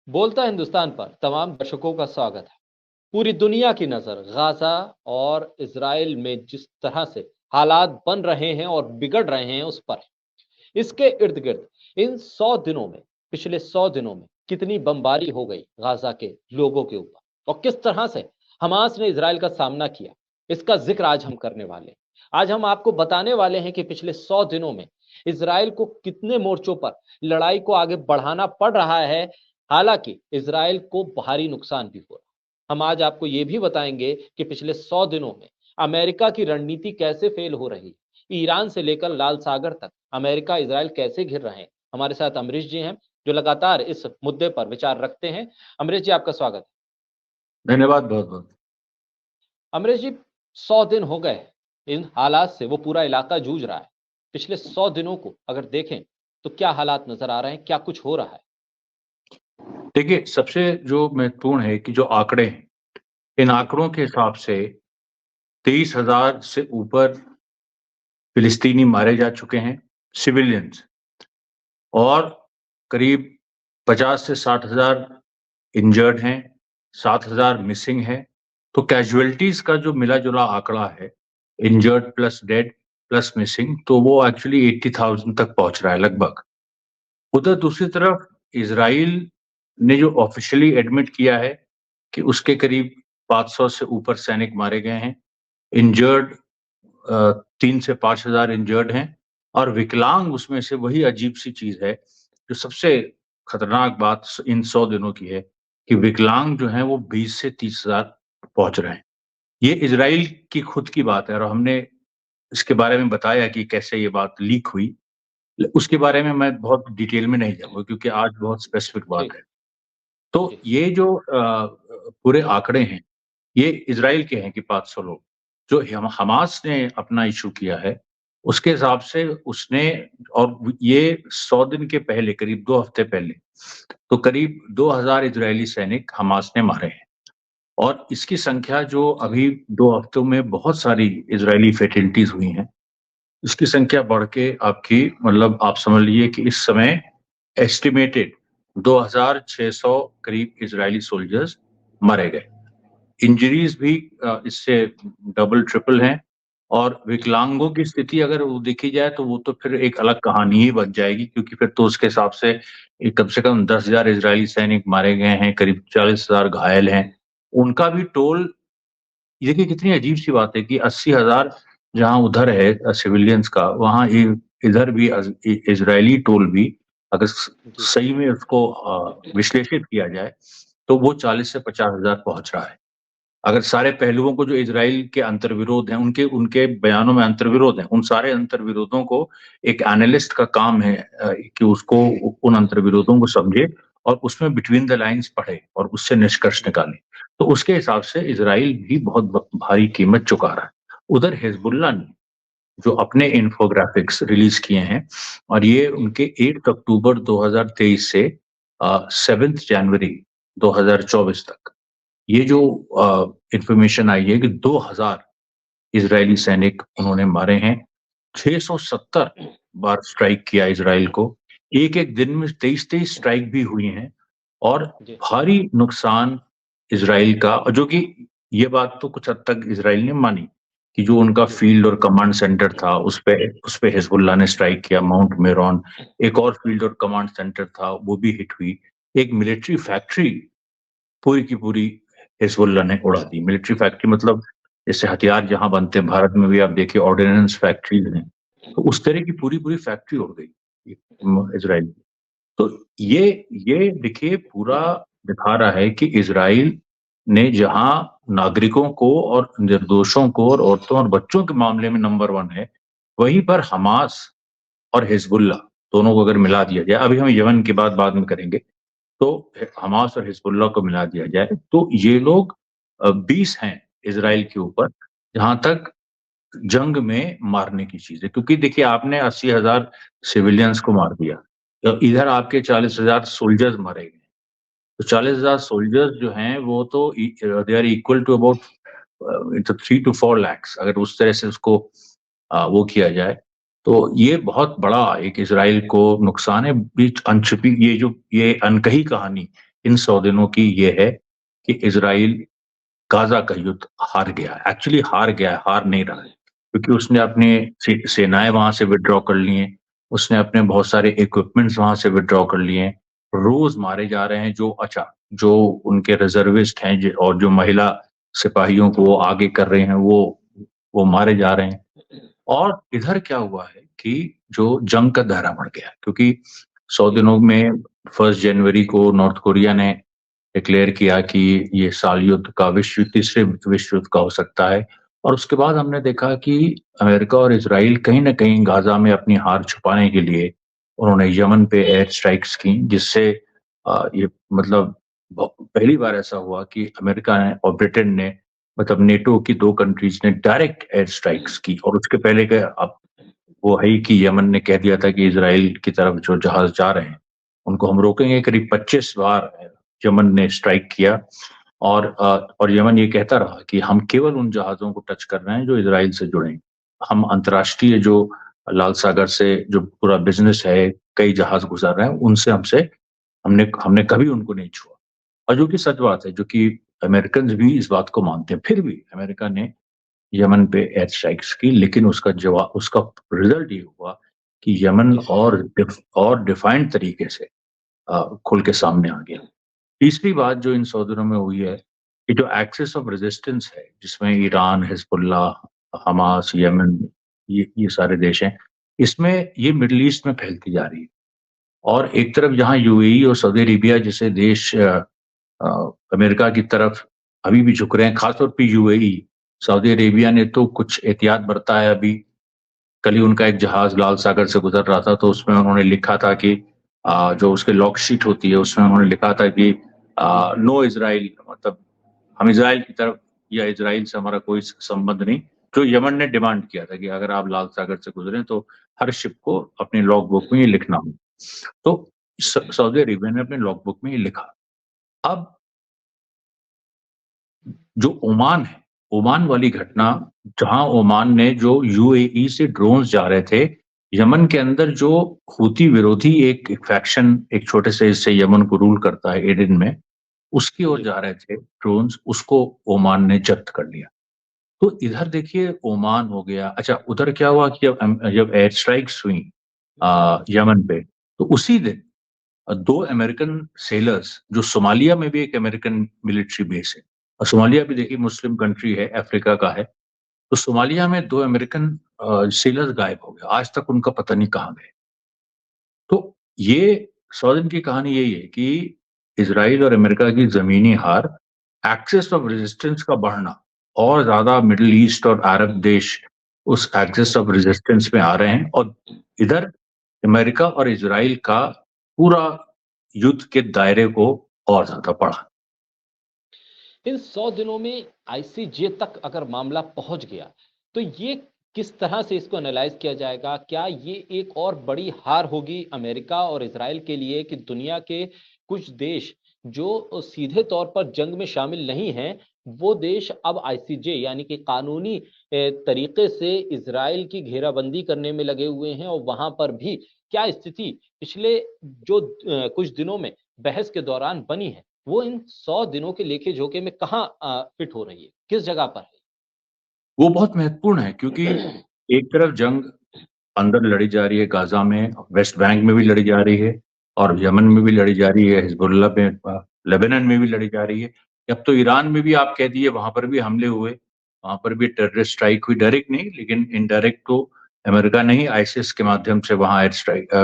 बोलता हिंदुस्तान पर तमाम दर्शकों का स्वागत है। पूरी दुनिया की नजर गाजा और इजराइल में जिस तरह से हालात बन रहे हैं और बिगड़ रहे हैं उस पर है। इसके इर्द गिर्द इन 100 दिनों में, पिछले 100 दिनों में कितनी बमबारी हो गई गाजा के लोगों के ऊपर और किस तरह से हमास ने इजराइल का सामना किया, इसका जिक्र आज हम करने वाले हैं। आज हम आपको बताने वाले हैं कि पिछले 100 दिनों में इजराइल को कितने मोर्चों पर लड़ाई को आगे बढ़ाना पड़ रहा है। हालांकि इजराइल को भारी नुकसान भी हो रहा है। हम आज आपको यह भी बताएंगे कि पिछले 100 दिनों में अमेरिका की रणनीति कैसे फेल हो रही है। ईरान से लेकर लाल सागर तक अमेरिका इजराइल कैसे घिर रहे हैं। हमारे साथ अमरीश जी हैं जो लगातार इस मुद्दे पर विचार रखते हैं। अमरीश जी, आपका स्वागत है। धन्यवाद बहुत बहुत। अमरीश जी, 100 दिन हो गए इन हालात से वो पूरा इलाका जूझ रहा है। पिछले 100 दिनों को अगर देखें तो क्या हालात नजर आ रहे हैं, क्या कुछ हो रहा है? देखिए, सबसे जो महत्वपूर्ण है कि जो आंकड़े हैं, इन आंकड़ों के हिसाब से 23,000 से ऊपर फिलिस्तीनी मारे जा चुके हैं, सिविलियंस, और करीब 50 से 60,000 इंजर्ड हैं, 7,000 मिसिंग है। तो कैजुअलिटीज का जो मिला जुला आंकड़ा है, injured plus dead plus missing, तो वो एक्चुअली 80,000 तक पहुंच रहा है लगभग। उधर दूसरी तरफ इसराइल ने जो ऑफिशियली एडमिट किया है कि उसके करीब 500 से ऊपर सैनिक मारे गए हैं, इंजर्ड 3 से 5 हजार इंजर्ड हैं, और विकलांग उसमें से वही अजीब सी चीज है जो सबसे खतरनाक बात इन 100 दिनों की है कि विकलांग जो हैं वो 20 से 30 हजार पहुंच रहे हैं। ये इजराइल की खुद की बात है और हमने इसके बारे में बताया कि कैसे ये बात लीक हुई। उसके बारे में मैं बहुत डिटेल में नहीं जाऊंगा क्योंकि आज बहुत स्पेसिफिक बात है। तो ये जो पूरे आंकड़े हैं, ये इजराइल के हैं कि 500 लोग। जो हमास ने अपना इशू किया है उसके हिसाब से उसने, और ये 100 दिन के पहले, करीब 2 हफ्ते पहले, तो करीब 2,000 इजरायली सैनिक हमास ने मारे हैं। और इसकी संख्या जो अभी 2 हफ्तों में बहुत सारी इजरायली फेटिलिटीज हुई हैं, इसकी संख्या बढ़ के आपकी, मतलब आप समझ लीजिए कि इस समय एस्टिमेटेड 2,600 करीब इजरायली सोल्जर्स मारे गए। इंजरीज भी इससे डबल ट्रिपल हैं। और विकलांगों की स्थिति अगर वो देखी जाए तो वो तो फिर एक अलग कहानी ही बन जाएगी, क्योंकि फिर तो उसके हिसाब से कम 10,000 इजरायली सैनिक मारे गए हैं, करीब 40,000 घायल हैं। उनका भी टोल, देखिए कितनी अजीब सी बात है कि 80,000 जहां उधर है सिविलियंस का, वहां इधर भी इजरायली टोल भी अगर सही में उसको विश्लेषित किया जाए तो वो 40 से 50,000 पहुंच रहा है। अगर सारे पहलुओं को, जो इजराइल के अंतर्विरोध हैं, उनके उनके बयानों में अंतर्विरोध हैं, उन सारे अंतर्विरोधों को एक एनालिस्ट का काम है कि उसको उन अंतर्विरोधों को समझे और उसमें बिटवीन द लाइंस पढ़े और उससे निष्कर्ष निकाले। तो उसके हिसाब से इजराइल भी बहुत भारी कीमत चुका रहा है। उधर हिजबुल्लाह ने जो अपने इन्फोग्राफिक्स रिलीज किए हैं, और ये उनके 8 अक्टूबर 2023 से 7 जनवरी 2024 तक, ये जो इंफॉर्मेशन आई है कि 2,000 इजरायली सैनिक उन्होंने मारे हैं। 670 बार स्ट्राइक किया इजराइल को। एक एक दिन में 23-23 स्ट्राइक भी हुई हैं, और भारी नुकसान इजराइल का। और जो कि ये बात तो कुछ हद तक इजराइल ने मानी कि जो उनका फील्ड और कमांड सेंटर था उस पे हिजबुल्लाह ने स्ट्राइक किया, माउंट मेरॉन। एक और फील्ड और कमांड सेंटर था, वो भी हिट हुई। एक मिलिट्री फैक्ट्री पूरी की पूरी हिजबुल्लाह ने उड़ा दी। मिलिट्री फैक्ट्री मतलब जैसे हथियार जहां बनते हैं, भारत में भी आप देखिए ऑर्डिनेंस फैक्ट्रीज हैं, तो उस तरह की पूरी पूरी फैक्ट्री उड़ गई इजराइल। तो ये देखिए पूरा दिखा रहा है कि इजराइल ने जहां नागरिकों को और निर्दोषों को और औरतों और बच्चों के मामले में नंबर 1 है, वहीं पर हमास और हिजबुल्लाह दोनों को अगर मिला दिया जाए, अभी हम यमन की बात बाद में करेंगे, तो हमास और हिजबुल्लाह को मिला दिया जाए तो ये लोग 20 हैं इजराइल के ऊपर, जहां तक जंग में मारने की चीज है। क्योंकि देखिए, आपने 80,000 सिविलियंस को मार दिया, तो इधर आपके 40,000 सोल्जर्स मारे गए। तो 40,000 सोल्जर्स जो हैं वो तो they are equal to about 3 to 4 lakhs, अगर उस तरह से उसको वो किया जाए। तो ये बहुत बड़ा एक इजराइल को नुकसान है। बीच अनछुपी ये अनकही कहानी इन 100 दिनों की ये है कि इजराइल गाजा का युद्ध हार गया है। एक्चुअली हार गया है, हार नहीं रहा है, क्योंकि उसने अपनी सेनाएं वहां से विड्रॉ कर ली हैं, उसने अपने बहुत सारे इक्विपमेंट्स वहां से विड्रॉ कर लिए हैं। रोज मारे जा रहे हैं जो उनके रिजर्विस्ट हैं और जो महिला सिपाहियों को वो आगे कर रहे हैं, वो मारे जा रहे हैं। और इधर क्या हुआ है कि जो जंग का दायरा बढ़ गया, क्योंकि 100 दिनों में 1 जनवरी को नॉर्थ कोरिया ने डिक्लेयर किया कि ये साल युद्ध का तीसरे विश्व युद्ध का हो सकता है। और उसके बाद हमने देखा कि अमेरिका और इजराइल कहीं ना कहीं गाजा में अपनी हार छुपाने के लिए उन्होंने यमन पे एयर स्ट्राइक्स की, जिससे ये मतलब पहली बार ऐसा हुआ कि अमेरिका ने और ब्रिटेन ने, मतलब नेटो की 2 कंट्रीज ने डायरेक्ट एयर स्ट्राइक्स की। और उसके पहले के अब वो है ही कि यमन ने कह दिया था कि इजराइल की तरफ जो जहाज जा रहे हैं उनको हम रोकेंगे। करीब 25 बार यमन ने स्ट्राइक किया। और यमन ये कहता रहा कि हम केवल उन जहाजों को टच कर रहे हैं जो इजराइल से जुड़े हैं। हम अंतर्राष्ट्रीय जो लाल सागर से जो पूरा बिजनेस है, कई जहाज गुजर रहे हैं, उनसे हमने हमने कभी उनको नहीं छुआ। और जो कि सच बात है, जो कि अमेरिकन भी इस बात को मानते हैं। फिर भी अमेरिका ने यमन पे एयर स्ट्राइक्स की, लेकिन उसका रिजल्ट ये हुआ कि यमन और डिफाइंड तरीके से खुल के सामने आ गया। तीसरी बात जो इन 100 दिनों में हुई है कि जो एक्सिस ऑफ रेजिस्टेंस है, जिसमें ईरान, हिजबुल्लाह, हमास, यमन, ये सारे देश हैं, इसमें ये मिडिल ईस्ट में फैलती जा रही है। और एक तरफ जहां यूएई और सऊदी अरेबिया जैसे देश अमेरिका की तरफ अभी भी झुक रहे हैं, खासतौर पर यूएई। सऊदी अरेबिया ने तो कुछ एहतियात बरता है। अभी कल ही उनका एक जहाज लाल सागर से गुजर रहा था, तो उसमें उन्होंने लिखा था कि जो उसके लॉग शीट होती है उसमें उन्होंने लिखा था कि नो इजराइल, मतलब हम इजराइल की तरफ या इजराइल से हमारा कोई संबंध नहीं। जो यमन ने डिमांड किया था कि अगर आप लाल सागर से गुजरे तो हर शिप को अपने लॉग बुक में ये लिखना हो। तो सऊदी अरेबिया ने अपने लॉग बुक में ये लिखा। अब जो ओमान है, ओमान वाली घटना, जहां ओमान ने जो यूएई से ड्रोन्स जा रहे थे यमन के अंदर, जो हूती विरोधी एक फैक्शन एक छोटे से हिस्से यमन को रूल करता है एडन में, उसकी ओर जा रहे थे ड्रोन्स, उसको ओमान ने जब्त कर लिया। तो इधर देखिए ओमान हो गया। अच्छा, उधर क्या हुआ कि जब एयर स्ट्राइक्स हुई यमन पे, तो उसी दिन 2 अमेरिकन सेलर्स, जो सोमालिया में भी एक अमेरिकन मिलिट्री बेस है, और सोमालिया भी देखिए मुस्लिम कंट्री है, अफ्रीका का है, तो सोमालिया में 2 अमेरिकन सेलर्स गायब हो गए। आज तक उनका पता नहीं कहाँ गए। तो ये 100 दिन की कहानी यही है कि इजराइल और अमेरिका की जमीनी हार, एक्सेस ऑफ रेजिस्टेंस का बढ़ना, और ज्यादा मिडिल ईस्ट और अरब देश उस एक्सेस ऑफ रेजिस्टेंस में आ रहे हैं, और इधर अमेरिका और इजराइल का पूरा युद्ध के दायरे को और ज्यादा बढ़ा। इन 100 दिनों में आईसीजे तक अगर मामला पहुंच गया तो ये किस तरह से इसको एनालाइज किया जाएगा? क्या ये एक और बड़ी हार होगी अमेरिका और इजराइल के लिए कि दुनिया के कुछ देश जो सीधे तौर पर जंग में शामिल नहीं हैं, वो देश अब आईसीजे यानी कि कानूनी तरीके से इजराइल की घेराबंदी करने में लगे हुए हैं, और वहां पर भी क्या स्थिति पिछले जो कुछ दिनों में बहस के दौरान बनी है, वो इन 100 दिनों के लेखे जोखे में कहाँ फिट हो रही है, किस जगह पर है? वो बहुत महत्वपूर्ण है, क्योंकि एक तरफ जंग अंदर लड़ी जा रही है गाजा में, वेस्ट बैंक में भी लड़ी जा रही है, और यमन में भी लड़ी जा रही है, हिजबुल्लाह में, लेबनान में भी लड़ी जा रही है। अब तो ईरान में भी आप कह दिए, वहां पर भी हमले हुए, वहां पर भी टेररिस्ट स्ट्राइक हुई, डायरेक्ट नहीं लेकिन इनडायरेक्ट। तो अमेरिका ने ही आईसिस के माध्यम से वहां एयर स्ट्राइक,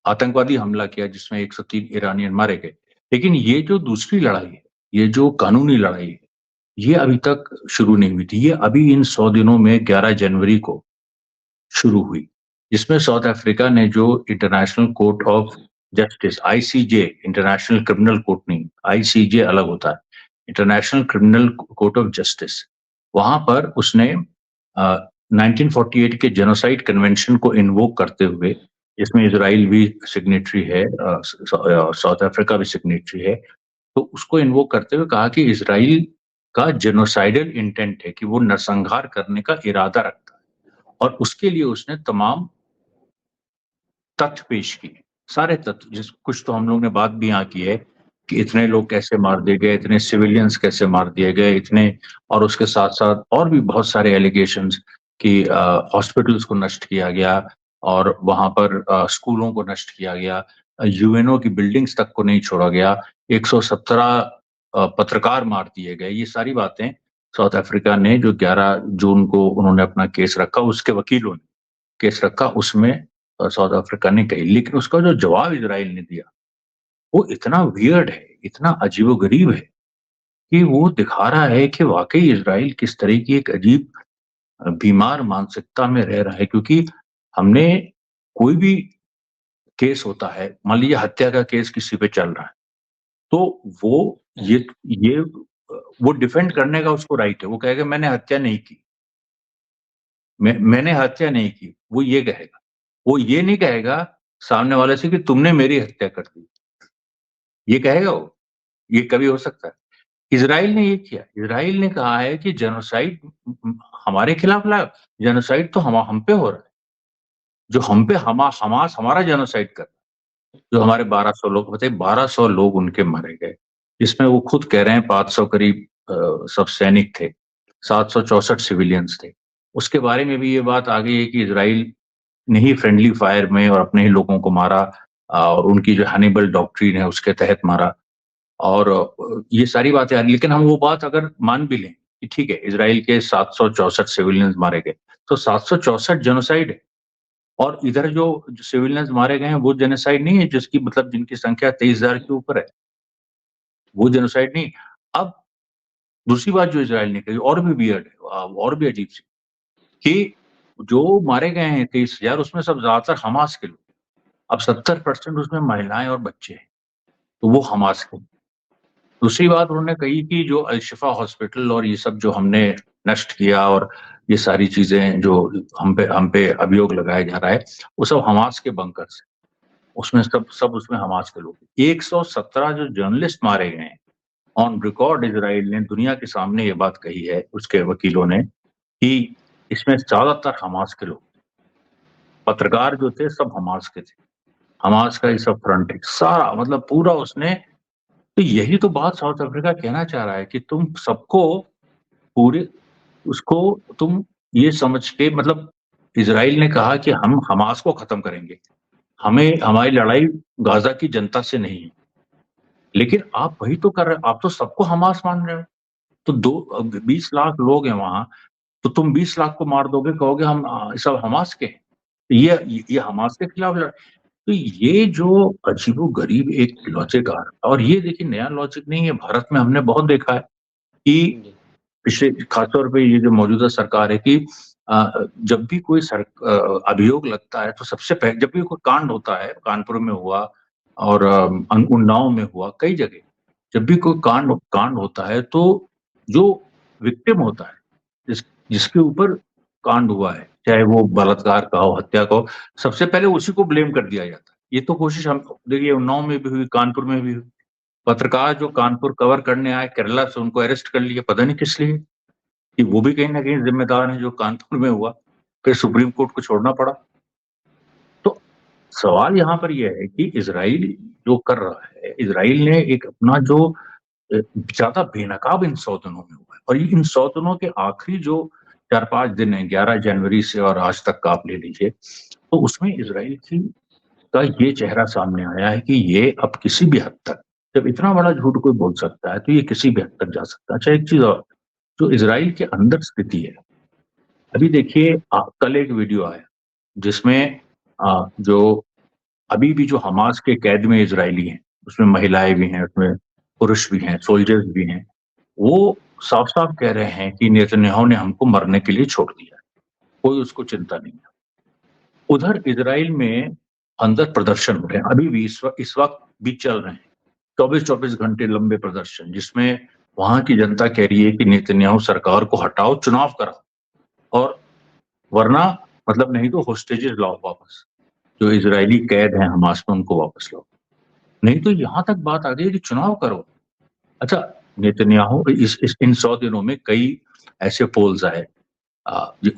आतंकवादी हमला किया, जिसमें 103 ईरानियन मारे गए। लेकिन ये जो दूसरी लड़ाई है, ये जो कानूनी लड़ाई है, ये अभी तक शुरू नहीं हुई थी। ये अभी इन 100 दिनों में 11 जनवरी को शुरू हुई, जिसमें साउथ अफ्रीका ने जो international court of justice, ICJ, international criminal court नहीं, आईसीजे अलग होता है, international criminal court of justice, वहां पर उसने 1948 के जेनोसाइड कन्वेंशन को इन्वोक करते हुए, जिसमें इसराइल भी सिग्नेटरी है, साउथ अफ्रीका भी सिग्नेटरी है, तो उसको इन्वोक करते हुए कहा कि इसराइल का जेनोसाइडल इंटेंट है, कि वो नरसंहार करने का इरादा रखता है। और उसके लिए उसने तमाम तथ्य पेश किए, सारे तथ्य, जिस कुछ तो हम लोग ने बात भी यहाँ की है कि इतने लोग कैसे मार दिए गए, इतने सिविलियंस कैसे मार दिए गए, इतने, और उसके साथ साथ और भी बहुत सारे एलिगेशंस कि हॉस्पिटल्स को नष्ट किया गया और वहां पर स्कूलों को नष्ट किया गया, यूएनओ की बिल्डिंग्स तक को नहीं छोड़ा गया, 117 पत्रकार मार दिए गए। ये सारी बातें साउथ अफ्रीका ने, जो 11 जून को उन्होंने अपना केस रखा, उसके वकीलों ने केस रखा, उसमें साउथ अफ्रीका ने कही। लेकिन उसका जो जवाब इजराइल ने दिया वो इतना वियर्ड है, इतना अजीबोगरीब है कि वो दिखा रहा है कि वाकई इजराइल किस तरह की एक अजीब बीमार मानसिकता में रह रहा है। क्योंकि हमने, कोई भी केस होता है, मान लीजिए हत्या का केस किसी पे चल रहा है, तो वो ये वो डिफेंड करने का उसको राइट है। वो कहेगा मैंने हत्या नहीं की, मैंने हत्या नहीं की, वो ये कहेगा। वो ये नहीं कहेगा सामने वाले से कि तुमने मेरी हत्या कर दी, ये कहेगा वो? ये कभी हो सकता है? इजराइल ने ये किया। इजराइल ने कहा है कि जेनोसाइड हमारे खिलाफ लाया, जेनोसाइड तो हम पे हो रहा है, जो हम पे हमास हमारा जेनोसाइड कर, जो हमारे 1200 लोग, बताइए 1200 लोग उनके मारे गए, जिसमें वो खुद कह रहे हैं 500 करीब सब सैनिक थे, 764 सिविलियंस थे। उसके बारे में भी ये बात आ गई है कि इजराइल ने ही फ्रेंडली फायर में और अपने ही लोगों को मारा, और उनकी जो हनीबल डॉक्ट्रिन है उसके तहत मारा। और ये सारी बातें आ रही, लेकिन हम वो बात अगर मान भी लें कि ठीक है इजराइल के 764 सिविलियंस मारे गए, तो 764 जेनोसाइड है। और इधर जो सिविलियंस मारे गए हैं वो जेनोसाइड नहीं है, जिसकी मतलब जिनकी संख्या 23,000 के ऊपर है, वो जेनोसाइड नहीं। अब दूसरी बात जो इजराइल ने कही और भी वियर्ड है, और भी अजीब सी, कि जो मारे गए हैं 23,000, उसमें सब ज्यादातर हमास के लोग। अब 70% उसमें महिलाएं और बच्चे हैं, तो वो हमास के। दूसरी बात उन्होंने कही कि जो अल-शिफा हॉस्पिटल और ये सब जो हमने नष्ट किया, और ये सारी चीजें जो हम पे अभियोग लगाया जा रहा है, वो सब हमास के बंकर्स हैं। उसमें सब सब उसमें हमास के लोग हैं। 117 जो जर्नलिस्ट मारे गए हैं, ऑन रिकॉर्ड इजराइल ने दुनिया के सामने ये बात कही है, उसके वकीलों ने, कि इसमें ज्यादातर हमास के लोग, पत्रकार जो थे सब हमास के थे। हमास का ये सब फ्रंट है सारा, मतलब पूरा उसने। तो यही तो बात साउथ अफ्रीका कहना चाह रहा है कि तुम सबको, पूरे उसको तुम ये समझ के, मतलब इजराइल ने कहा कि हम हमास को खत्म करेंगे, हमें, हमारी लड़ाई गाजा की जनता से नहीं है। लेकिन आप वही तो कर रहे हो, आप तो सबको हमास मान रहे हो। तो 20 लाख लोग हैं वहां, तो तुम 20 लाख को मार दोगे, कहोगे हम सब हमास के हैं। ये हमास के खिलाफ लड़। तो ये जो अजीबोगरीब एक लॉजिक आ रहा है, और ये देखिए नया लॉजिक नहीं है, भारत में हमने बहुत देखा है कि जी पिछले, खासतौर पे ये जो मौजूदा सरकार है, कि जब भी कोई अभियोग लगता है, तो सबसे पहले जब भी कोई कांड होता है, कानपुर में हुआ और उन्नाव में हुआ, कई जगह जब भी कोई कांड कांड होता है, तो जो विक्टिम होता है, जिसके ऊपर कांड हुआ है, चाहे वो बलात्कार का हो, हत्या का हो, सबसे पहले उसी को ब्लेम कर दिया जाता है। ये तो कोशिश हम देखिए उन्नाव में भी हुई, कानपुर में भी हुई। पत्रकार जो कानपुर कवर करने आए केरला से, उनको अरेस्ट कर लिया, पता नहीं किस लिए, कि वो भी कहीं ना कहीं जिम्मेदार है जो कानपुर में हुआ, फिर सुप्रीम कोर्ट को छोड़ना पड़ा। तो सवाल यहाँ पर यह है कि इजराइल जो कर रहा है, इजराइल ने एक अपना जो ज्यादा बेनकाब इन 100 दिनों में हुआ है, और ये इन 100 दिनों के आखिरी जो 4-5 दिन है, 11 जनवरी से और आज तक का आप ले लीजिए, तो उसमें इजराइल की का ये चेहरा सामने आया है कि ये अब किसी भी हद तक, जब इतना बड़ा झूठ कोई बोल सकता है, तो ये किसी भी हद तक जा सकता है। अच्छा एक चीज और, जो इजराइल के अंदर स्थिति है, अभी देखिए कल एक वीडियो आया जिसमें जो अभी भी जो हमास के कैद में इजरायली हैं, उसमें महिलाएं भी हैं, उसमें पुरुष भी हैं, सोल्जर्स भी हैं, वो साफ साफ कह रहे हैं कि नेतन्याहू ने हमको मरने के लिए छोड़ दिया है, कोई उसको चिंता नहीं है। उधर इजराइल में अंदर प्रदर्शन हो रहे हैं, अभी भी इस वक्त भी चल रहे हैं, 24-24 घंटे लंबे प्रदर्शन, जिसमें वहां की जनता कह रही है कि नेतन्याहू सरकार को हटाओ, चुनाव कराओ, और वरना, मतलब नहीं तो होस्टेजेस लाओ वापस, जो इजरायली कैद हैं हमास में उनको वापस लाओ, नहीं तो यहां तक बात आ गई कि चुनाव करो। अच्छा, नेतन्याहू इस इन 100 दिनों में कई ऐसे पोल्स आए,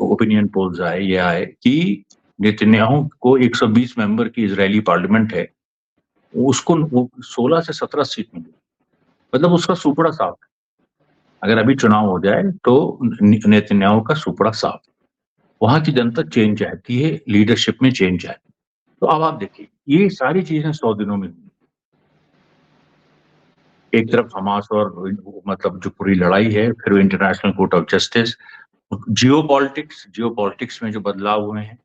ओपिनियन पोल्स आए, ये आए कि नेतन्याहू को 120 मेंबर की इजरायली पार्लियामेंट है, उसको वो 16 से 17 सीट मिली, मतलब उसका सुपड़ा साफ है। अगर अभी चुनाव हो जाए तो नेतन्याहू का सुपड़ा साफ है। वहां की जनता चेंज चाहती है, लीडरशिप में चेंज चाहती है। तो अब आप देखिए ये सारी चीजें 100 दिनों में हुई। एक जी तरफ हमास और मतलब जो पूरी लड़ाई है, फिर international court of justice, Jio politics में जो बदलाव हुए हैं,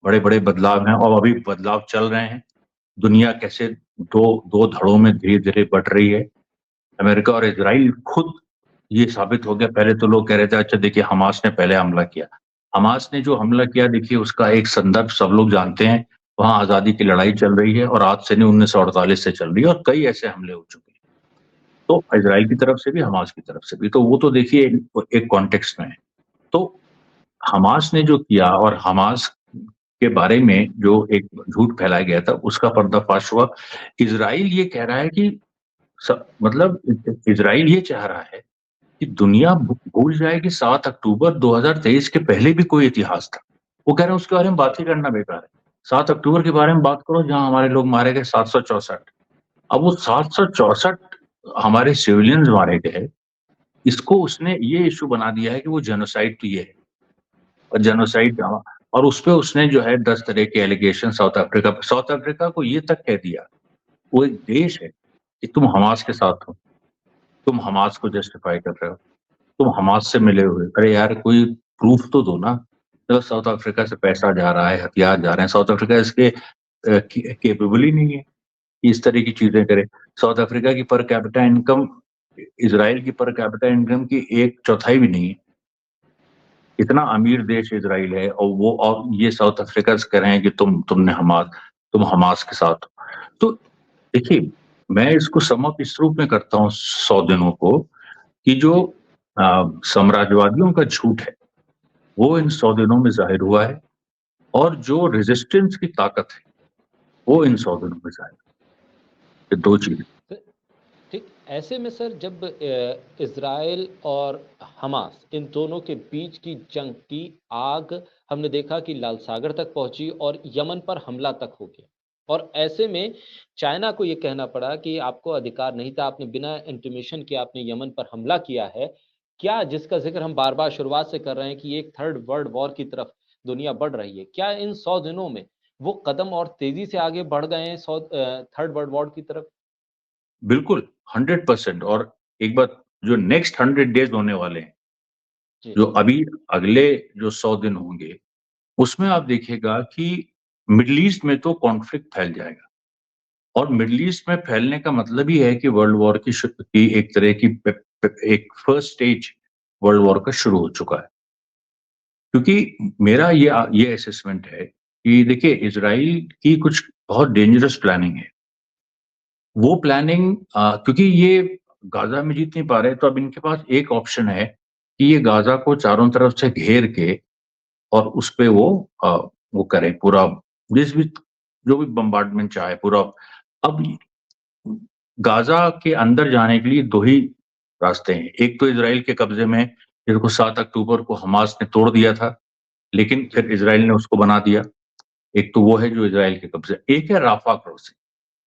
बड़े बड़े बदलाव हैं और अभी बदलाव चल रहे हैं। दुनिया कैसे दो दो धड़ों में धीरे धीरे बढ़ रही है। अमेरिका और इजराइल खुद ये साबित हो गया। पहले तो लोग कह रहे थे अच्छा देखिए हमास ने पहले हमला किया। हमास ने जो हमला किया देखिए उसका एक संदर्भ सब लोग जानते हैं। वहां आजादी की लड़ाई चल रही है और आज से नहीं 1948 से चल रही है और कई ऐसे हमले हो चुके हैं। तो इजराइल की तरफ से भी हमास की तरफ से भी, तो वो तो देखिए एक कॉन्टेक्स्ट में है। तो हमास ने जो किया और हमास के बारे में जो एक झूठ फैलाया गया था उसका पर्दाफाश हुआ। इजराइल ये कह रहा है कि मतलब इजराइल ये चाह रहा है कि दुनिया भूल जाए कि 7 अक्टूबर 2023 के पहले भी कोई इतिहास था। वो कह रहे हैं उसके बारे में बात ही करना बेकार है। 7 अक्टूबर के बारे में बात करो जहां हमारे लोग मारे गए 764। अब वो 764 हमारे सिविलियंस मारे गए, इसको उसने ये इशू बना दिया है कि वो जेनोसाइड तो ये है और जेनोसाइड। और उस पे उसने जो है 10 तरह के एलिगेशन साउथ अफ्रीका को ये तक कह दिया, वो एक देश है, कि तुम हमास के साथ हो, तुम हमास को जस्टिफाई कर रहे हो, तुम हमास से मिले हुए। अरे यार कोई प्रूफ तो दो ना। तो साउथ अफ्रीका से पैसा जा रहा है, हथियार जा रहे हैं, साउथ अफ्रीका इसके केपेबल ही नहीं है कि इस तरह की चीजें करे। साउथ अफ्रीका की पर कैपिटा इनकम इसराइल की पर कैपिटा इनकम की एक चौथाई भी नहीं है। इतना अमीर देश इसराइल है और वो और ये साउथ अफ्रीका से कह रहे हैं कि तुम हमास के साथ हो। तो देखिए मैं इसको सम अप इस रूप में करता हूँ 100 दिनों को, कि जो साम्राज्यवादियों का झूठ है वो इन 100 दिनों में जाहिर हुआ है और जो रेजिस्टेंस की ताकत है वो इन 100 दिनों में जाहिर है। ये दो चीजें। ठीक। ऐसे में सर जब इजराइल और हमास इन दोनों के बीच की जंग की आग हमने देखा कि लाल सागर तक पहुंची और यमन पर हमला तक हो गया, और ऐसे में चाइना को यह कहना पड़ा कि आपको अधिकार नहीं था, आपने बिना इंटीमेशन के आपने यमन पर हमला किया है। क्या, जिसका जिक्र हम बार बार शुरुआत से कर रहे हैं कि एक थर्ड वर्ल्ड वॉर की तरफ दुनिया बढ़ रही है, क्या इन 100 दिनों में वो कदम और तेजी से आगे बढ़ गए हैं थर्ड वर्ल्ड वॉर की तरफ? बिल्कुल 100%। और एक बात, जो नेक्स्ट 100 डेज होने वाले हैं, जी जो अभी अगले जो 100 दिन होंगे, उसमें आप देखिएगा कि मिडल ईस्ट में तो कॉन्फ्लिक्ट फैल जाएगा। और मिडल ईस्ट में फैलने का मतलब ही है कि वर्ल्ड वॉर की एक तरह की एक फर्स्ट स्टेज वर्ल्ड वॉर का शुरू हो चुका है। क्योंकि मेरा ये असेसमेंट है कि देखिए इजराइल की कुछ बहुत डेंजरस प्लानिंग है। वो प्लानिंग क्योंकि ये गाजा में जीत नहीं पा रहे, तो अब इनके पास एक ऑप्शन है कि ये गाजा को चारों तरफ से घेर के और उस पे वो करें पूरा, जिस भी जो भी बम्बार्डमेंट चाहे पूरा। अब गाजा के अंदर जाने के लिए दो ही रास्ते हैं। एक तो इजराइल के कब्जे में, जिसको 7 अक्टूबर को हमास ने तोड़ दिया था लेकिन फिर इजराइल ने उसको बना दिया। एक तो वो है जो इजराइल के कब्जे, एक है राफा क्रॉसिंग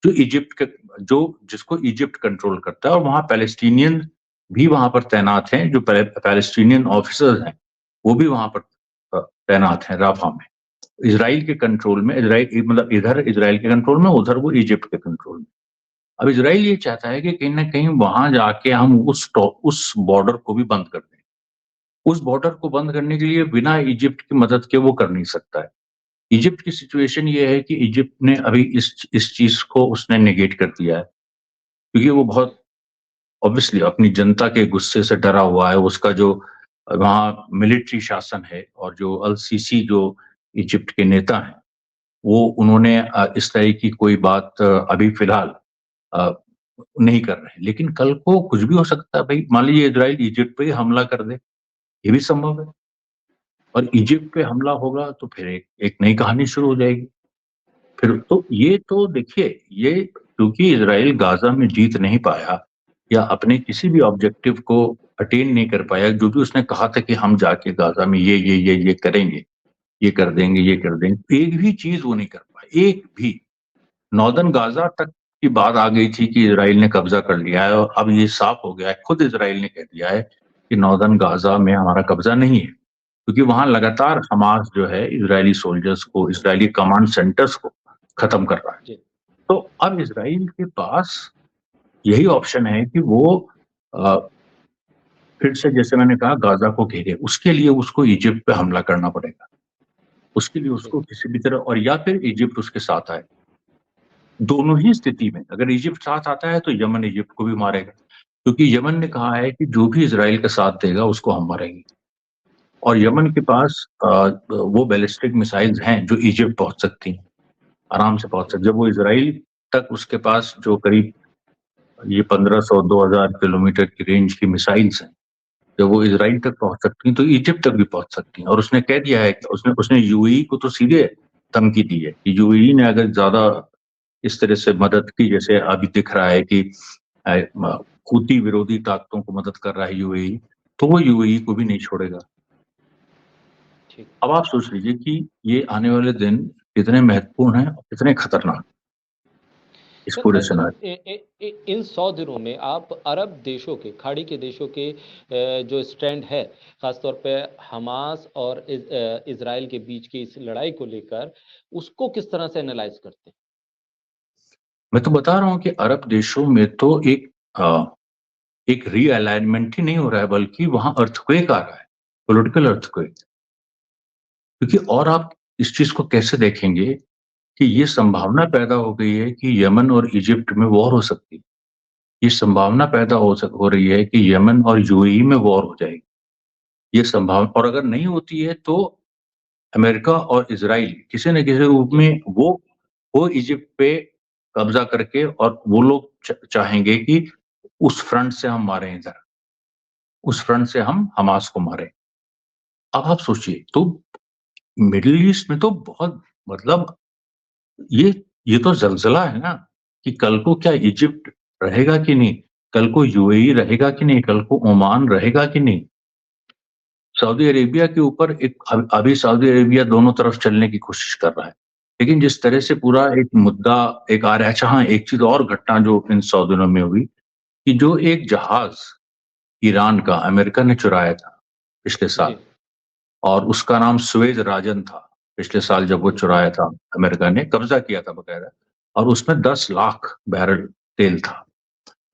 जो इजिप्ट के, जो जिसको इजिप्ट कंट्रोल करता है और वहां पैलेस्टीनियन भी वहां पर तैनात हैं। जो पैलेस्टीनियन ऑफिसर्स हैं वो भी वहां पर तैनात हैं राफा में। इसराइल के कंट्रोल में, इसराइल मतलब इधर इसराइल के कंट्रोल में, उधर वो इजिप्ट के कंट्रोल में। अब इसराइल ये चाहता है कि कहीं ना कहीं वहां जाके हम उस बॉर्डर को भी बंद कर दें। उस बॉर्डर को बंद करने के लिए बिना इजिप्ट की मदद के वो कर नहीं सकता है। इजिप्ट की सिचुएशन ये है कि इजिप्ट ने अभी इस चीज को उसने नेगेट कर दिया है, क्योंकि वो बहुत ऑब्वियसली अपनी जनता के गुस्से से डरा हुआ है। उसका जो वहाँ मिलिट्री शासन है और जो अल सीसी जो इजिप्ट के नेता हैं, वो उन्होंने इस तरह की कोई बात अभी फिलहाल अ, नहीं कर रहे हैं। लेकिन कल को कुछ भी हो सकता है भाई, मान लीजिए इजराइल इजिप्ट पे ही हमला कर दे, ये भी संभव है। और इजिप्ट पे हमला होगा तो फिर एक नई कहानी शुरू हो जाएगी। फिर तो ये तो देखिए, ये क्योंकि इजराइल गाजा में जीत नहीं पाया या अपने किसी भी ऑब्जेक्टिव को अटेन नहीं कर पाया, जो भी उसने कहा था कि हम जाके गाजा में ये करेंगे, ये कर देंगे, ये कर देंगे, एक भी चीज वो नहीं कर पाए। एक भी नॉर्दर्न गाजा तक की बात आ गई थी कि इजराइल ने कब्जा कर लिया है, और अब ये साफ हो गया है, खुद इजराइल ने कह दिया है कि नॉर्दर्न गाजा में हमारा कब्जा नहीं है, क्योंकि वहां लगातार हमास जो है इजरायली सोल्जर्स को, इजरायली कमांड सेंटर्स को खत्म कर रहा है। जी तो अब इजराइल के पास यही ऑप्शन है कि वो फिर से, जैसे मैंने कहा, गाजा को घेरे। उसके लिए उसको इजिप्ट पे हमला करना पड़ेगा, उसके लिए जी उसको किसी भी तरह, और या फिर इजिप्ट उसके साथ आए। दोनों ही स्थिति में अगर इजिप्ट साथ आता है तो यमन इजिप्ट को भी मारेगा, क्योंकि यमन ने कहा है कि जो भी इजराइल का साथ देगा उसको हम मारेंगे। और यमन के पास वो बैलिस्टिक मिसाइल्स हैं जो इजिप्ट पहुंच सकती हैं, आराम से पहुंच सकती। जब वो इजराइल तक, उसके पास जो करीब ये 1500-2000 किलोमीटर की रेंज की मिसाइल्स हैं, जब वो जी इजराइल तक पहुंच सकती हैं तो इजिप्ट तक भी पहुंच सकती हैं। और उसने कह दिया है कि उसने यूएई को तो सीधे धमकी दी है कि यूएई ने अगर ज्यादा इस तरह से मदद की, जैसे अभी दिख रहा है कि हूती विरोधी ताकतों को मदद कर रहा है यूएई, तो वो यूएई को भी नहीं छोड़ेगा। ठीक। अब आप सोच लीजिए कि ये आने वाले दिन कितने महत्वपूर्ण हैं और कितने खतरनाक इस पूरे सर, सिनारियो। इन 100 दिनों में आप अरब देशों के, खाड़ी के देशों के जो स्टैंड है, खासतौर पे हमास और इजराइल के बीच की इस लड़ाई को लेकर, उसको किस तरह से एनालाइज करते हैं? मैं तो बता रहा हूं कि अरब देशों में तो एक रीअलाइनमेंट ही नहीं हो रहा है, बल्कि वहां अर्थक्वेक आ रहा है, पॉलिटिकल अर्थक्वेक। क्योंकि और आप इस चीज को कैसे देखेंगे कि ये संभावना पैदा हो गई है कि यमन और इजिप्ट में वॉर हो सकती है। ये संभावना पैदा हो रही है कि यमन और यूएई में वॉर हो जाएगी। ये संभावना, और अगर नहीं होती है तो अमेरिका और इजराइल किसी न किसी रूप जी में वो इजिप्ट पे कब्जा करके, और वो लोग चाहेंगे कि उस फ्रंट से हम मारें, इधर उस फ्रंट से हम हमास को मारें। अब आप सोचिए, तो मिडिल ईस्ट में तो बहुत, मतलब ये ये तो जलजला है ना, कि कल को क्या इजिप्ट रहेगा कि नहीं, कल को यूएई रहेगा कि नहीं, कल को ओमान रहेगा कि नहीं। सऊदी अरेबिया के ऊपर अभी सऊदी अरेबिया दोनों तरफ चलने की कोशिश कर रहा है, लेकिन जिस तरह जी से पूरा एक मुद्दा एक आ रहा है। अच्छा हाँ, एक चीज और घटना जो इन 100 दिनों में हुई, कि जो एक जहाज ईरान का अमेरिका ने चुराया था पिछले जी साल, और उसका नाम सुएज राजन था। पिछले साल जब वो जी चुराया था, अमेरिका ने कब्जा किया था बकायदा, और उसमें 10 लाख बैरल तेल था।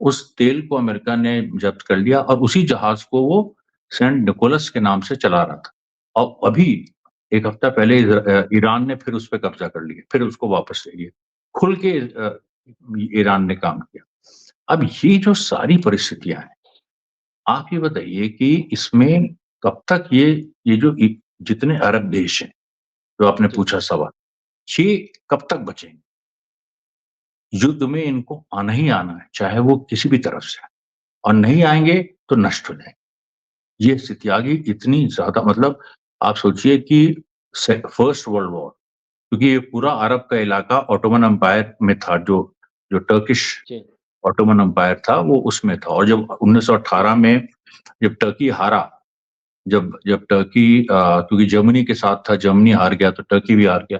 उस तेल को अमेरिका ने जब्त कर लिया, और उसी जहाज को वो सेंट निकोलस के नाम से चला रहा था। और अभी एक हफ्ता पहले ईरान ने फिर उस पर कब्जा कर लिया, फिर उसको वापस ले लिया। खुल के ईरान ने काम किया। अब ये जो सारी परिस्थितियां हैं, आप ये बताइए कि इसमें कब तक ये जो जितने अरब देश हैं, जो आपने जी पूछा सवाल, ये कब तक बचेंगे? युद्ध में इनको आना ही आना है, चाहे वो किसी भी तरफ से, और नहीं आएंगे तो नष्ट हो जाएंगे। ये स्थिति आ गई इतनी ज्यादा, मतलब आप सोचिए कि फर्स्ट वर्ल्ड वॉर, क्योंकि ये पूरा अरब का इलाका ऑटोमन एम्पायर में था, जो जो टर्किश जी ऑटोमन एम्पायर था वो उसमें था। और जब 1918 में जब टर्की हारा, जब जब टर्की क्योंकि जर्मनी के साथ था, जर्मनी हार गया तो टर्की भी हार गया।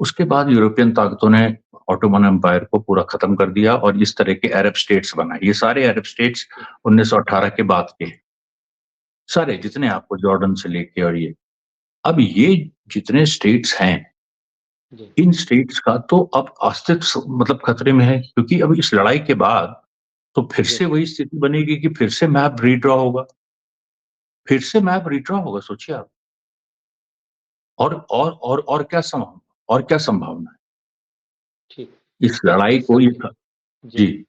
उसके बाद यूरोपियन ताकतों ने ऑटोमन एम्पायर को पूरा खत्म कर दिया और इस तरह के अरब स्टेट्स बनाए। ये सारे अरब स्टेट्स 1918 के बाद के हैं, सारे जितने आपको जॉर्डन से लेके, और ये अब ये जितने स्टेट्स हैं, जी इन स्टेट्स का तो अब अस्तित्व मतलब खतरे में है, क्योंकि अब इस लड़ाई के बाद तो फिर जी से वही स्थिति बनेगी कि फिर से मैप रीड्रॉ होगा, फिर से मैप रीड्रॉ होगा, सोचिए आप। और क्या संभावना, और क्या संभावना है ठीक। इस लड़ाई इस को सब ये। के जी जी,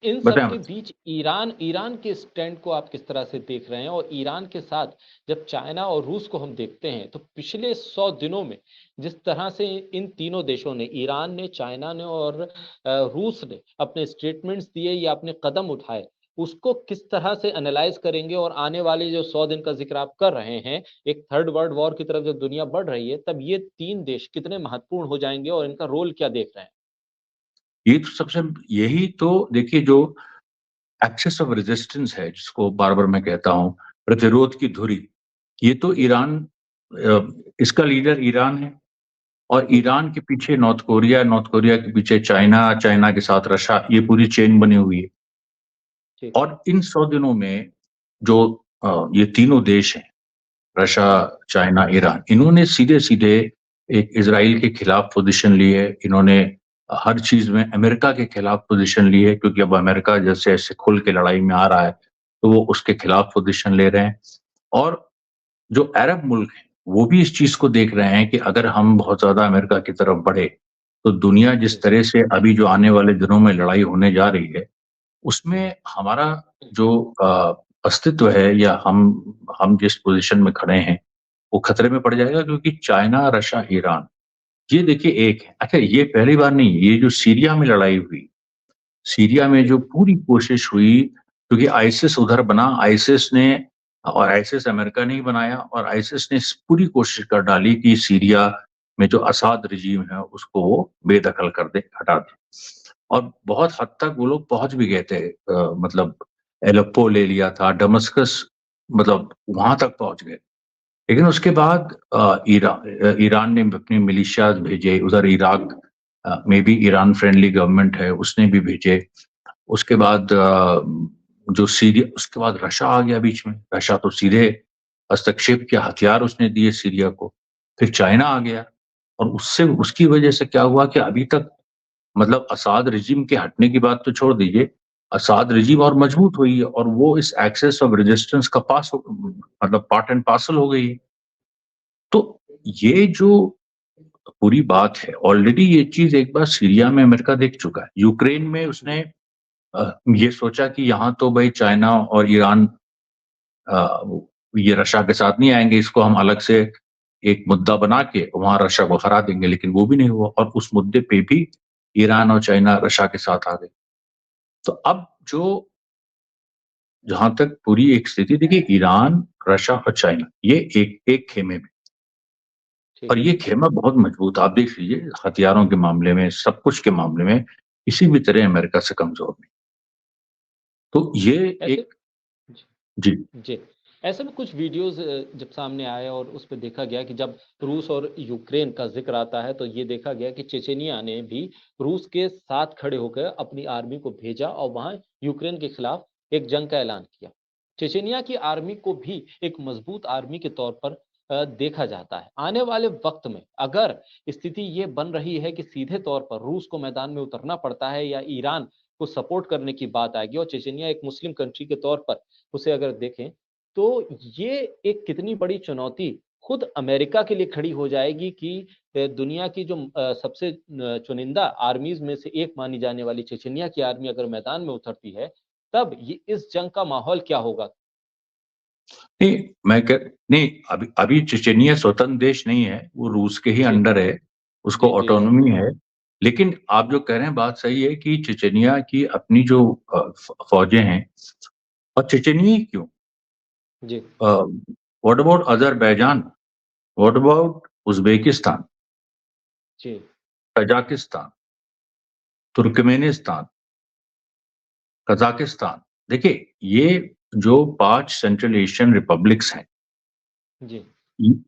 इन सब बताएं के बताएं। बीच ईरान ईरान के स्टैंड को आप किस तरह से देख रहे हैं? और ईरान के साथ जब चाइना और रूस को हम देखते हैं, तो पिछले 100 दिनों में जिस तरह से इन तीनों देशों ने, ईरान ने, चाइना ने और रूस ने अपने स्टेटमेंट्स दिए या अपने कदम उठाए, उसको किस तरह से एनालाइज करेंगे? और आने वाले जो 100 दिन का जिक्र आप कर रहे हैं, एक थर्ड वर्ल्ड वॉर की तरफ जब दुनिया बढ़ रही है, तब ये तीन देश कितने महत्वपूर्ण हो जाएंगे और इनका रोल क्या देख रहे हैं? ये तो सबसे, यही तो देखिए, जो एक्सेस ऑफ रेजिस्टेंस है, जिसको बार बार मैं कहता हूं, प्रतिरोध की धुरी, ये तो ईरान, इसका लीडर ईरान है। और ईरान के पीछे नॉर्थ कोरिया, नॉर्थ कोरिया के पीछे चाइना, चाइना के साथ रशिया, ये पूरी चेन बनी हुई है। ठीक। और इन 100 दिनों में जो ये तीनों देश हैं, रशिया, चाइना, ईरान, इन्होंने सीधे-सीधे एक इज़राइल के खिलाफ पोज़ीशन ली है। इन्होंने हर चीज़ में अमेरिका के खिलाफ पोज़ीशन ली है, क्योंकि अब अमेरिका जैसे ऐसे खुल के लड़ाई में आ रहा है, तो वो उसके खिलाफ पोज़ीशन ले रहे हैं। और जो अरब मुल्क हैं, वो भी इस चीज़ को देख रहे हैं कि अगर हम बहुत ज़्यादा अमेरिका की तरफ बढ़े, तो दुनिया जिस जी। तरह से अभी जो आने वाले दिनों में लड़ाई होने जा रही है, उसमें हमारा जो अस्तित्व है, या हम जिस पोज़ीशन में खड़े हैं, वो खतरे में पड़ जाएगा, क्योंकि चाइना, रशिया, ईरान, ये देखिए एक है। अच्छा, ये पहली बार नहीं, ये जो सीरिया में लड़ाई हुई, सीरिया में जी। जो पूरी कोशिश हुई, क्योंकि आईसिस उधर बना, आईसिस ने, और आईसिस अमेरिका ने ही बनाया, और आईसिस ने पूरी कोशिश कर डाली कि सीरिया में जो असाद रिजीम है उसको वो बेदखल कर दे, हटा दे। और बहुत हद तक वो लोग पहुंच भी गए थे, मतलब एलेप्पो ले लिया था, दमस्कस, मतलब वहां तक पहुंच गए। लेकिन उसके बाद ईरान ने अपने मिलिशियाज भेजे उधर, इराक में भी ईरान फ्रेंडली गवर्नमेंट है, उसने भी भेजे। उसके बाद जो सीरिया, उसके बाद रशिया आ गया बीच में। रशिया तो सीधे हस्तक्षेप किया, हथियार उसने दिए सीरिया को। फिर चाइना आ गया, और उससे उसकी वजह से क्या हुआ कि अभी तक, मतलब असाद रिजीम के हटने की बात तो छोड़ दीजिए, असाद रिजीम और मजबूत हुई है, और वो इस एक्सेस ऑफ रेजिस्टेंस का मतलब पार्ट एंड पार्सल हो गई है। तो ये जो पूरी बात है, ऑलरेडी ये चीज एक बार सीरिया में अमेरिका देख चुका है। यूक्रेन में उसने ये सोचा कि यहाँ तो भाई चाइना और ईरान, ये रशिया के साथ नहीं आएंगे, इसको हम अलग से एक मुद्दा बना के वहां रशिया को हरा देंगे, लेकिन वो भी नहीं हुआ, और उस मुद्दे पे भी ईरान और चाइना रशिया के साथ आ गए। तो अब जो, जहां तक पूरी एक स्थिति देखिए, ईरान, रशिया और चाइना, ये एक एक खेमे में, और ठीक। ये खेमा बहुत मजबूत, आप देख लीजिए हथियारों के मामले में, सब कुछ के मामले में किसी भी तरह अमेरिका से कमजोर नहीं। तो ये ऐसे। एक, जी, जी। ऐसे में कुछ वीडियोज़ जब सामने आए और उस पे देखा गया कि जब रूस और यूक्रेन का ज़िक्र आता है, तो ये देखा गया कि चेचनिया ने भी रूस के साथ खड़े होकर अपनी आर्मी को भेजा और वहाँ यूक्रेन के खिलाफ एक जंग का ऐलान किया। चेचनिया की आर्मी को भी एक मजबूत आर्मी के तौर पर देखा जाता है। आने वाले वक़्त में अगर स्थिति ये बन रही है कि सीधे तौर पर रूस को मैदान में उतरना पड़ता है या ईरान को सपोर्ट करने की बात आएगी और चेचनिया एक मुस्लिम कंट्री के तौर पर उसे अगर देखें, तो ये एक कितनी बड़ी चुनौती खुद अमेरिका के लिए खड़ी हो जाएगी कि दुनिया की जो सबसे चुनिंदा आर्मीज़ में से एक मानी जाने वाली चेचनिया की आर्मी अगर मैदान में उतरती है, तब ये इस जंग का माहौल क्या होगा? नहीं, नहीं, अभी अभी चेचनिया स्वतंत्र देश नहीं है, वो रूस के ही जी। अंडर है, उसको जी, जी, जी। ऑटोनॉमी है। लेकिन आप जो कह रहे हैं बात सही है कि चेचनिया की अपनी जो फौजें हैं, और चेचनिया ही क्यों, जी, what about Azerbaijan, what about Uzbekistan, जी, कजाकिस्तान, तुर्कमेनिस्तान, कजाकिस्तान, देखिए ये जो 5 सेंट्रल एशियन रिपब्लिक्स हैं, जी,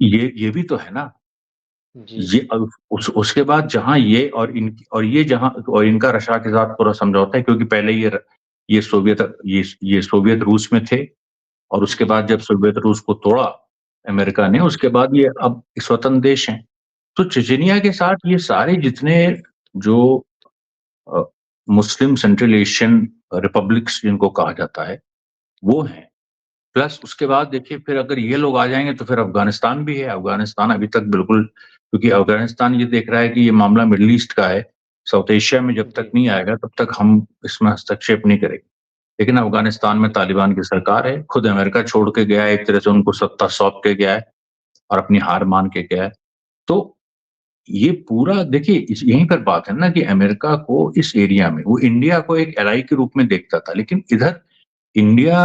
ये भी तो है ना। जी, ये उसके बाद जहां ये और ये जहां, और इनका रशिया के साथ पूरा समझौता है, क्योंकि पहले ये सोवियत, ये सोवियत रूस में थे, और उसके जी, बाद जब सोवियत रूस को तोड़ा अमेरिका ने, उसके जी, बाद ये अब स्वतंत्र देश हैं। तो चेचनिया के साथ ये सारे जितने जो अ, मुस्लिम सेंट्रल एशियन रिपब्लिक्स जिनको कहा जाता है, वो हैं। प्लस उसके बाद देखिए, फिर अगर ये लोग आ जाएंगे तो फिर अफगानिस्तान भी है। अफगानिस्तान अभी तक बिल्कुल, क्योंकि अफगानिस्तान ये देख रहा है कि ये मामला मिडल ईस्ट का है, साउथ एशिया में जब तक जी, नहीं आएगा तब तक हम इसमें हस्तक्षेप नहीं करेंगे। लेकिन अफगानिस्तान में जी, तालिबान की सरकार है, खुद अमेरिका छोड़ के गया है, एक तरह से उनको सत्ता सौंप के गया है, और अपनी हार मान के गया है। तो ये पूरा देखिए, यहीं पर बात है ना कि अमेरिका को इस एरिया में, वो इंडिया को एक एलाई के रूप में देखता था, लेकिन इधर इंडिया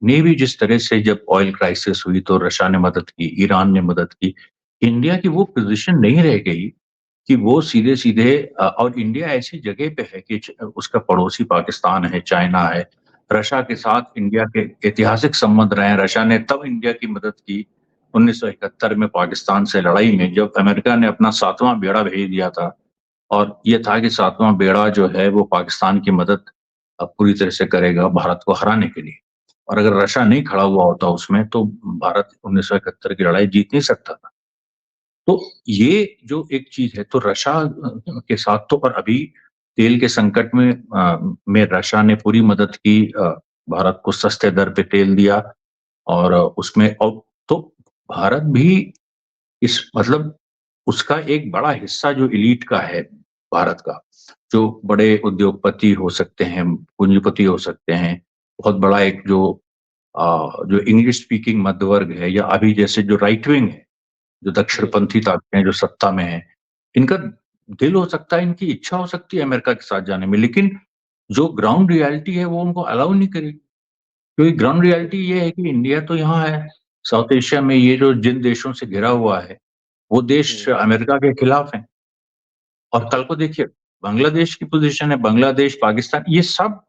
ने भी जिस तरह से, जब ऑयल क्राइसिस हुई तो रशिया ने मदद की, ईरान ने मदद की। इंडिया की वो पोजीशन नहीं रह गई कि वो सीधे-सीधे, और इंडिया ऐसी जगह पे है कि उसका पड़ोसी पाकिस्तान है, चाइना है। रशिया के जी, साथ इंडिया के ऐतिहासिक संबंध रहे हैं, रशिया ने तब इंडिया की मदद की 1971 में पाकिस्तान से लड़ाई में जब अमेरिका ने अपना 7वां बेड़ा भेज दिया था, और ये था कि 7वां बेड़ा जो है वो पाकिस्तान की मदद पूरी तरह से करेगा भारत को हराने के लिए, और अगर रशिया नहीं खड़ा हुआ होता उसमें तो भारत 1971 की लड़ाई जीत नहीं सकता था। तो ये जो एक चीज है, तो रशिया के साथ तो, और अभी तेल के संकट में रशिया ने पूरी मदद की, भारत को सस्ते दर पे तेल दिया, और उसमें और तो भारत भी इस मतलब उसका एक बड़ा हिस्सा जो एलीट का है भारत का, जो बड़े उद्योगपति हो सकते हैं, पूंजीपति हो सकते हैं, बहुत बड़ा एक जो इंग्लिश स्पीकिंग मध्य वर्ग है, या अभी जैसे जो राइट विंग है, जो दक्षिणपंथी ताकतें जो सत्ता में है, इनका दिल हो सकता है, इनकी इच्छा हो सकती है अमेरिका के साथ जाने में, लेकिन जो ग्राउंड रियलिटी है वो उनको अलाउ नहीं करेगी, क्योंकि ग्राउंड रियलिटी ये है कि इंडिया तो यहाँ है साउथ एशिया में, ये जो जिन देशों से घिरा हुआ है वो देश अमेरिका के खिलाफ हैं। और कल को देखिए बांग्लादेश की पोजीशन है, बांग्लादेश, पाकिस्तान, ये सब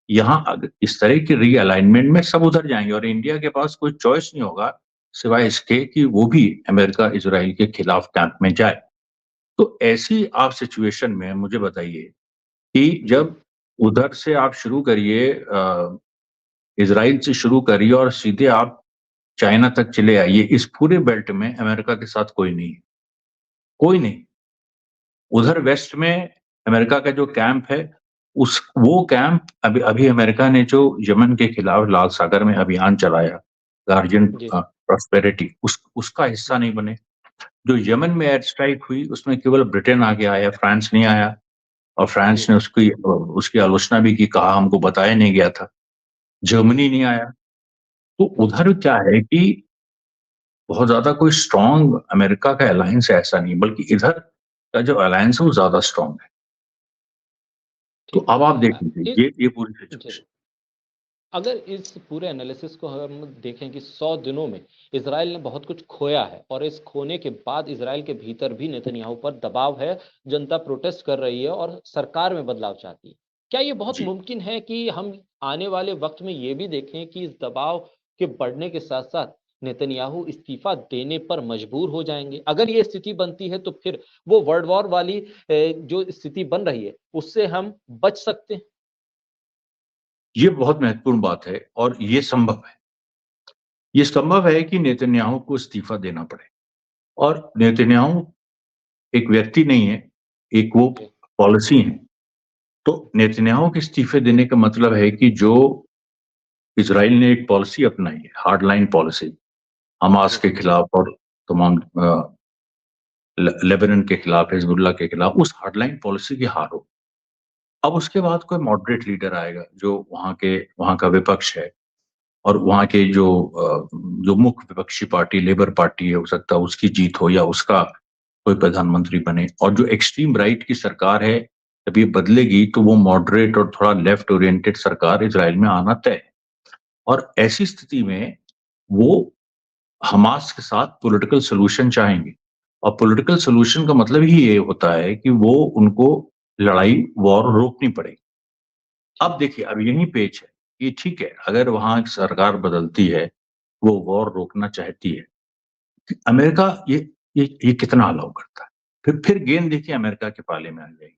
यहाँ इस तरह की रीअलाइनमेंट में सब उधर जाएंगे, और इंडिया के पास कोई चॉइस नहीं होगा सिवाय इसके कि वो भी अमेरिका इजराइल के खिलाफ कैंप में जाए। तो ऐसी आप सिचुएशन में मुझे बताइए कि जब उधर से आप शुरू करिए, इजराइल से शुरू करिए और सीधे आप चाइना तक चले आइए, इस पूरे बेल्ट में अमेरिका के साथ कोई नहीं है, कोई नहीं। उधर वेस्ट में अमेरिका का जो कैंप है, उस वो कैंप अभी अभी अमेरिका ने जो यमन के खिलाफ लाल सागर में अभियान चलाया, गार्जियन जी प्रॉस्पेरिटी, उसका हिस्सा नहीं बने। जो यमन में एयर स्ट्राइक हुई उसमें केवल ब्रिटेन आगे आया, फ्रांस नहीं आया, और फ्रांस जी ने उसकी आलोचना भी की, कहा हमको बताया नहीं गया था। जर्मनी नहीं आया। तो उधर क्या है कि बहुत ज्यादा कोई स्ट्रांग अमेरिका का अलायंस ऐसा नहीं, बल्कि इधर का जो अलायंस है वो ज्यादा स्ट्रांग है। तो ठीक अब आप देख है। लीजिए ये पूरी जी, सिचुएशन। अगर इस पूरे एनालिसिस को हम देखें कि 100 दिनों में इजराइल ने बहुत कुछ खोया है, और इस खोने के बाद इजराइल के भीतर भी नेतन्याहू पर दबाव है, जनता प्रोटेस्ट कर रही है और सरकार में बदलाव चाहती है। क्या ये बहुत जी, मुमकिन है कि हम आने वाले वक्त में ये भी देखें कि इस दबाव के बढ़ने के साथ साथ नेतन्याहू इस्तीफा देने पर मजबूर हो जाएंगे? अगर ये स्थिति बनती है तो फिर वो वर्ल्ड वॉर वाली जो स्थिति बन रही है उससे हम बच सकते हैं? ये बहुत महत्वपूर्ण बात है, और ये संभव है। ये संभव है कि नेतन्याहू को इस्तीफा देना पड़े, और नेतन्याहू एक व्यक्ति नहीं है, एक वो जी पॉलिसी है। तो नेतन्याहू के इस्तीफे देने का मतलब है कि जो इजराइल ने एक पॉलिसी अपनाई है, हार्ड लाइन पॉलिसी, हमास जी के खिलाफ और तमाम लेबनान के खिलाफ, हिजबुल्लाह के खिलाफ, उस हार्डलाइन पॉलिसी की हार हो। अब उसके बाद कोई मॉडरेट लीडर आएगा जो वहां का विपक्ष है, और वहां के जो मुख्य विपक्षी पार्टी लेबर पार्टी है, हो सकता है उसकी जीत हो, या उसका कोई प्रधानमंत्री बने, और जो एक्सट्रीम राइट की सरकार है जब ये बदलेगी तो वो मॉडरेट और थोड़ा लेफ्ट ओरिएंटेड सरकार इजराइल में आना तय है। और ऐसी स्थिति में वो हमास के साथ पॉलिटिकल सोल्यूशन चाहेंगे, और पॉलिटिकल सोल्यूशन का मतलब ही ये होता है कि वो उनको लड़ाई, वॉर रोकनी पड़ेगी। अब ठीक देखिए, अब यही पेच है कि ठीक है, अगर वहां की सरकार बदलती है, वो वॉर रोकना चाहती है, अमेरिका ये कितना अलाउ करता है, फिर गेंद देखिए अमेरिका के पाले में आ जाएगी।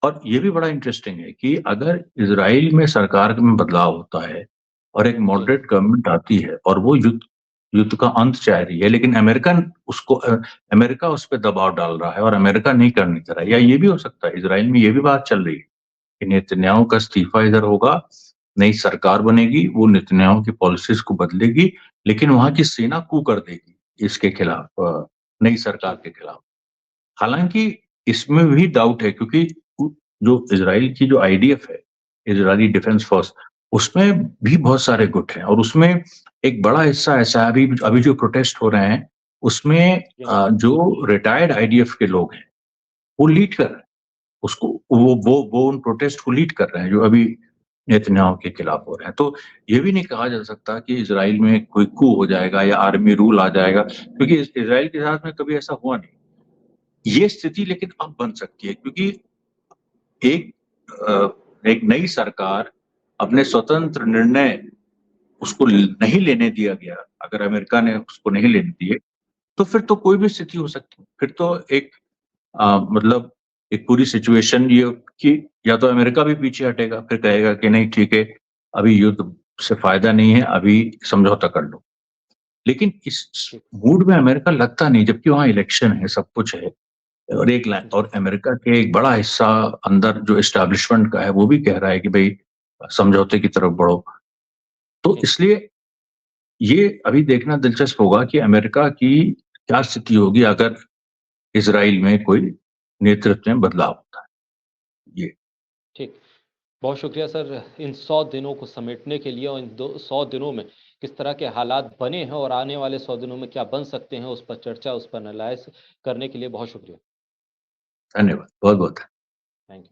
और ये भी बड़ा इंटरेस्टिंग है कि अगर इजराइल में सरकार में बदलाव होता है और एक जी मॉडरेट गवर्नमेंट आती है, और वो युद्ध युद्ध का अंत चाह रही है, लेकिन अमेरिका उस पर दबाव डाल रहा है और अमेरिका नहीं करने चाह रहा है, या ये भी हो सकता है इजराइल में ये भी बात चल रही है कि नेतन्याहू का इस्तीफा इधर होगा, नई सरकार बनेगी, वो नेतन्याहू की पॉलिसीज को बदलेगी, लेकिन वहां की सेना कू कर देगी इसके खिलाफ, नई सरकार ठीक के खिलाफ। हालांकि इसमें भी डाउट है, क्योंकि जो इजराइल की जो आईडीएफ है, इजरायली डिफेंस फोर्स, उसमें भी बहुत सारे गुट हैं, और उसमें एक बड़ा हिस्सा ऐसा है, अभी अभी जो प्रोटेस्ट हो रहे हैं उसमें जी जो रिटायर्ड आईडीएफ के लोग हैं वो लीड कर रहे हैं उसको, वो उन प्रोटेस्ट को लीड कर रहे हैं जो अभी नेतन्याहू के खिलाफ हो रहे हैं। तो ये भी नहीं कहा जा सकता कि इजराइल में कोई कू हो जाएगा या आर्मी रूल आ जाएगा, क्योंकि इजराइल के साथ में कभी ऐसा हुआ नहीं। ये स्थिति लेकिन अब बन सकती है, क्योंकि एक एक नई सरकार, अपने स्वतंत्र निर्णय उसको नहीं लेने दिया गया अगर अमेरिका ने उसको नहीं लेने दिए तो फिर तो कोई भी स्थिति हो सकती है। फिर तो एक मतलब एक पूरी सिचुएशन ये कि या तो अमेरिका भी पीछे हटेगा, फिर कहेगा कि नहीं ठीक है, अभी युद्ध से फायदा नहीं है, अभी समझौता कर लो। लेकिन इस मूड में अमेरिका लगता नहीं, जबकि वहां इलेक्शन है, सब कुछ है। और और अमेरिका के एक बड़ा हिस्सा अंदर जो एस्टैब्लिशमेंट का है वो भी कह रहा है कि भाई समझौते की तरफ बढ़ो। तो इसलिए ये अभी देखना दिलचस्प होगा कि अमेरिका की क्या स्थिति होगी अगर इजराइल में कोई नेतृत्व में बदलाव होता है। ये ठीक, बहुत शुक्रिया सर इन 100 दिनों को समेटने के लिए, और इन 100 दिनों में किस तरह के हालात बने हैं और आने वाले 100 दिनों में क्या बन सकते हैं, उस पर चर्चा, उस पर एनालाइज करने के लिए बहुत शुक्रिया। धन्यवाद, बहुत बहुत। Thank you.